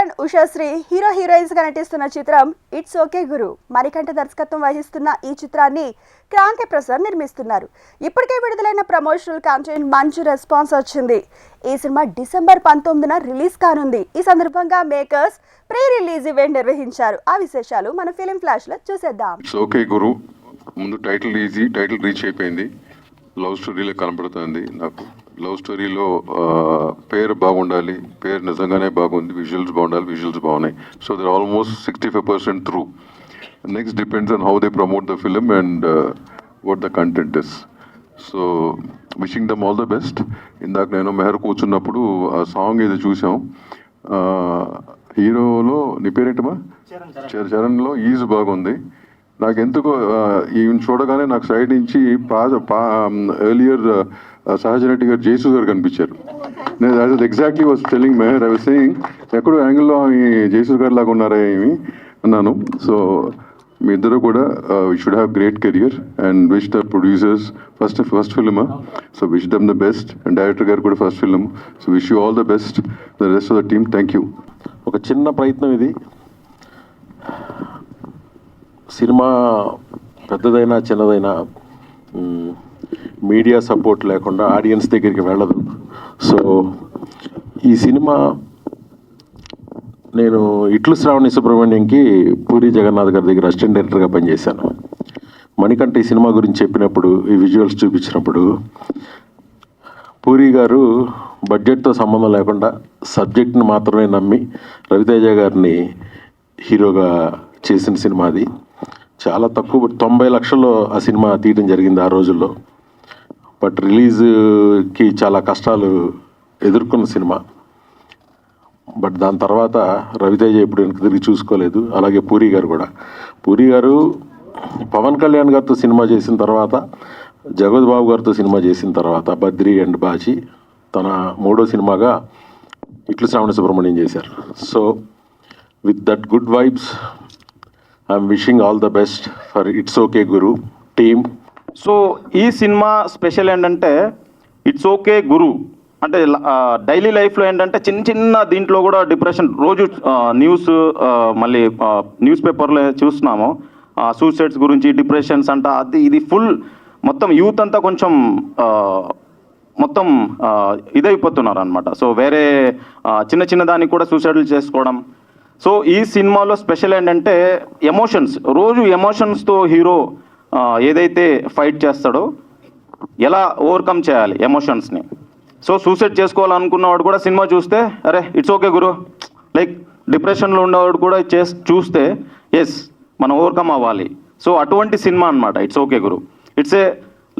Charan, Ushasri hero heroines గా నటిస్తున్న చిత్రం ఇట్స్ ఓకే గురు. మణికంఠ దర్శకత్వం వహిస్తున్న ఈ చిత్రాన్ని క్రాంతి ప్రసాద్ నిర్మిస్తున్నారు. ఇప్పటికే విడుదలైన ప్రమోషనల్ కంటెంట్ మంచి రెస్పాన్స్ వచ్చింది. ఈ సినిమా డిసెంబర్ 19న రిలీజ్ కానుంది. ఈ సందర్భంగా మేకర్స్ ప్రీ రిలీజ్ ఈవెంట్ నిర్వహించారు. ఆ విశేషాలు మన ఫిలిం ఫ్లాష్ లో చూసేద్దాం. ఇట్స్ ఓకే గురు ముందు టైటిల్ రీచ్ అయిపోయింది. లవ్ స్టోరీలో కనపడుతుంది. నాకు లవ్ స్టోరీలో పేరు బాగుండాలి, పేరు నిజంగానే బాగుంది, విజువల్స్ బాగుండాలి, విజువల్స్ బాగున్నాయి. So there almost 65% through. Next depends on how they promote the film and what the content is. So wishing them all the best. ఇందాక నేను మెహర్ కూర్చున్నప్పుడు ఆ సాంగ్ ఏదో చూసాం. హీరోలో నీ పేరేంటమా? చరణ్లో ఈజ్ బాగుంది. నాకు ఎందుకో ఈవెన్ చూడగానే నాకు సైడ్ నుంచి ఎర్లియర్ సహజ నటి గారు జయసు గారు కనిపించారు. నేను exactly was telling Meher, I was saying ఎక్కడో యాంగిల్లో జయసు గారు లాగా ఉన్నారా ఏమి అన్నాను. సో మీ ఇద్దరు కూడా we should have great career and wish the producers first film. So wish them the best. And director గారు కూడా first film. So wish you all the best the rest of the team. Thank you. ఒక చిన్న ప్రయత్నం ఇది. Cinema పెద్దదైనా చిన్నదైనా media support లేకుండా audience దగ్గరికి వెళ్ళదు. సో ఈ సినిమా నేను ఇట్లు శ్రావణి సుబ్రహ్మణ్యంకి పూరి జగన్నాథ్ గారి దగ్గర అసిస్టెంట్ డైరెక్టర్గా పనిచేశాను. మణికంఠ ఈ సినిమా గురించి చెప్పినప్పుడు, ఈ విజువల్స్ చూపించినప్పుడు పూరి గారు బడ్జెట్తో సంబంధం లేకుండా సబ్జెక్ట్ని మాత్రమే నమ్మి రవితేజ గారిని హీరోగా చేసిన సినిమా అది. చాలా తక్కువ, 90 లక్షల్లో ఆ సినిమా తీయడం జరిగింది ఆ రోజుల్లో. బట్ రిలీజ్కి చాలా కష్టాలు ఎదుర్కొన్న సినిమా. బట్ దాని తర్వాత రవితేజ ఎప్పుడు వెనక్కి తిరిగి చూసుకోలేదు. అలాగే పూరి గారు కూడా. పూరి గారు పవన్ కళ్యాణ్ గారితో సినిమా చేసిన తర్వాత, జగత్ బాబు గారితో సినిమా చేసిన తర్వాత బద్రి అండ్ బాచి తన 3వ సినిమాగా ఇట్లు శ్రావణ సుబ్రహ్మణ్యం చేశారు. So with that good vibes I'm wishing all the best for it's okay Guru team. So ఈ సినిమా స్పెషల్ ఏంటంటే ఇట్స్ ఓకే గురు అంటే డైలీ లైఫ్లో ఏంటంటే చిన్న చిన్న దీంట్లో కూడా డిప్రెషన్, రోజు న్యూస్ మళ్ళీ న్యూస్ పేపర్లో చూస్తున్నాము సూసైడ్స్ గురించి, డిప్రెషన్స్ అంట, అది ఇది ఫుల్ మొత్తం యూత్ అంతా కొంచెం మొత్తం ఇదైపోతున్నారు అనమాట. సో వేరే చిన్న చిన్న దానికి కూడా సూసైడ్లు చేసుకోవడం. సో ఈ సినిమాలో స్పెషల్ ఏంటంటే ఎమోషన్స్, రోజు ఎమోషన్స్తో హీరో ఏదైతే ఫైట్ చేస్తాడో ఎలా ఓవర్కమ్ చేయాలి ఎమోషన్స్ని. సో సూసైడ్ చేసుకోవాలనుకున్నవాడు కూడా సినిమా చూస్తే అరే ఇట్స్ ఓకే గురు, లైక్ డిప్రెషన్లో ఉండేవాడు కూడా చూస్తే ఎస్ మనం ఓవర్కమ్ అవ్వాలి. సో అటువంటి సినిమా అనమాట it's okay Guru. It's a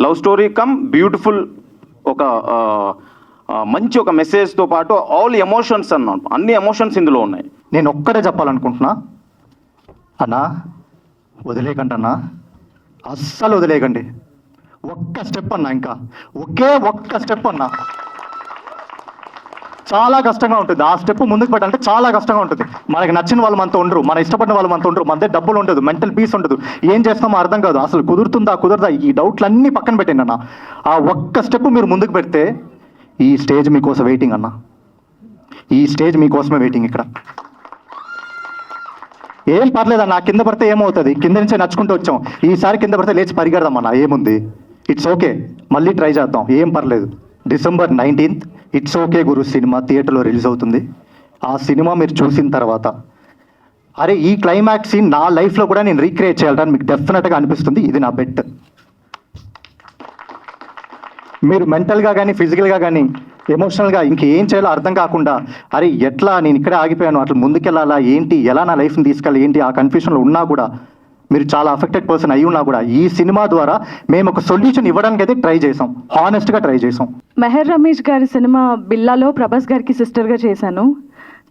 love story come beautiful, ఒక మంచి ఒక మెసేజ్తో పాటు ఆల్ ఎమోషన్స్ అన్నాను, అన్ని ఎమోషన్స్ ఇందులో ఉన్నాయి. నేను ఒక్కడే చెప్పాలనుకుంటున్నా అన్నా, వదిలేయకండి అన్నా, అస్సలు వదిలేయకండి. ఒక్క స్టెప్ అన్నా, ఇంకా ఒక్క స్టెప్ అన్నా. చాలా కష్టంగా ఉంటుంది ఆ స్టెప్ ముందుకు పెట్టాలంటే, చాలా కష్టంగా ఉంటుంది. మనకి నచ్చిన వాళ్ళు మనతో ఉండరు, మన ఇష్టపడిన వాళ్ళు మనతో ఉండరు, మన దగ్గర డబ్బులు ఉండదు, మెంటల్ పీస్ ఉండదు, ఏం చేస్తామో అర్థం కాదు, అసలు కుదరదా, ఈ డౌట్లన్నీ పక్కన పెట్టండి అన్న. ఆ ఒక్క స్టెప్ మీరు ముందుకు పెడితే ఈ స్టేజ్ మీకోసం వెయిటింగ్ అన్న, ఈ స్టేజ్ మీకోసమే వెయిటింగ్. ఇక్కడ ఏం పర్లేదన్న, కింద పడితే ఏమవుతుంది, కింద నుంచే నచ్చుకుంటూ వచ్చాం, ఈసారి కింద పడితే లేచి పరిగెడదామన్నా, ఏముంది, ఇట్స్ ఓకే, మళ్ళీ ట్రై చేద్దాం, ఏం పర్లేదు. December 19th it's okay Guru cinema థియేటర్లో రిలీజ్ అవుతుంది. ఆ సినిమా మీరు చూసిన తర్వాత అరే ఈ క్లైమాక్స్ సీన్ నా లైఫ్లో కూడా నేను రీక్రియేట్ చేయాలని మీకు డెఫినెట్గా అనిపిస్తుంది. ఇది నా బెట్. మీరు మెంటల్గా కానీ ఫిజికల్గా కానీ ఎమోషనల్గా ఇంకేం చేయాలో అర్థం కాకుండా అరే ఎట్లా నేను ఇక్కడే ఆగిపోయాను, అట్లా ముందుకెళ్ళాలా ఏంటి, ఎలా నా లైఫ్ని తీసుకెళ్ళాలి ఏంటి, ఆ కన్ఫ్యూషన్లో ఉన్నా కూడా, మీరు చాలా అఫెక్టెడ్ పర్సన్ అయి ఉన్నా కూడా ఈ సినిమా ద్వారా మేము ఒక సొల్యూషన్ ఇవ్వడానికి అయితే ట్రై చేసాం, హానెస్ట్గా ట్రై చేసాం. మెహర్ రమేష్ గారి సినిమా బిల్లాలో ప్రభాస్ గారికి సిస్టర్గా చేశాను.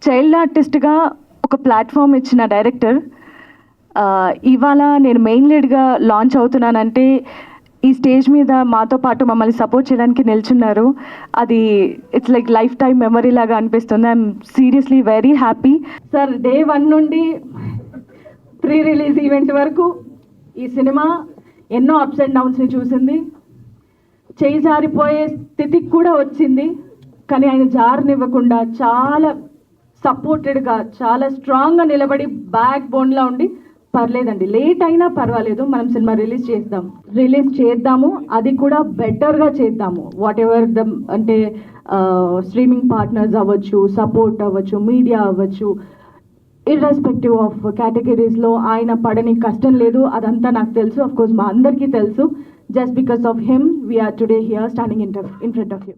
చైల్డ్ ఆర్టిస్ట్గా ఒక ప్లాట్ఫామ్ ఇచ్చిన డైరెక్టర్ ఇవాళ నేను మెయిన్ లీడ్గా లాంచ్ అవుతున్నానంటే ఈ స్టేజ్ మీద మాతో పాటు మమ్మల్ని సపోర్ట్ చేయడానికి నిల్చున్నారు. అది it's like life time memory లాగా అనిపిస్తుంది. I'm seriously very happy. Sir day 1 నుండి ప్రీ రిలీజ్ ఈవెంట్ వరకు ఈ సినిమా ఎన్నో అప్స్ అండ్ డౌన్స్ని చూసింది. చేయి జారిపోయే స్థితికి కూడా వచ్చింది, కానీ ఆయన జారనివ్వకుండా చాలా సపోర్టెడ్గా చాలా స్ట్రాంగ్గా నిలబడి బ్యాక్ బోన్లా ఉండి పర్లేదండి, లేట్ అయినా పర్వాలేదు, మనం సినిమా రిలీజ్ చేద్దాము, అది కూడా బెటర్గా చేద్దాము. వాట్ ఎవర్ ద అంటే స్ట్రీమింగ్ పార్ట్నర్స్ అవ్వచ్చు, సపోర్ట్ అవ్వచ్చు, మీడియా అవ్వచ్చు, ఇర్రెస్పెక్టివ్ ఆఫ్ కేటగిరీస్లో ఆయన పడని కష్టం లేదు. అదంతా నాకు తెలుసు, అఫ్ కోర్స్ మా అందరికీ తెలుసు. Just because of him we're today here standing in front of you.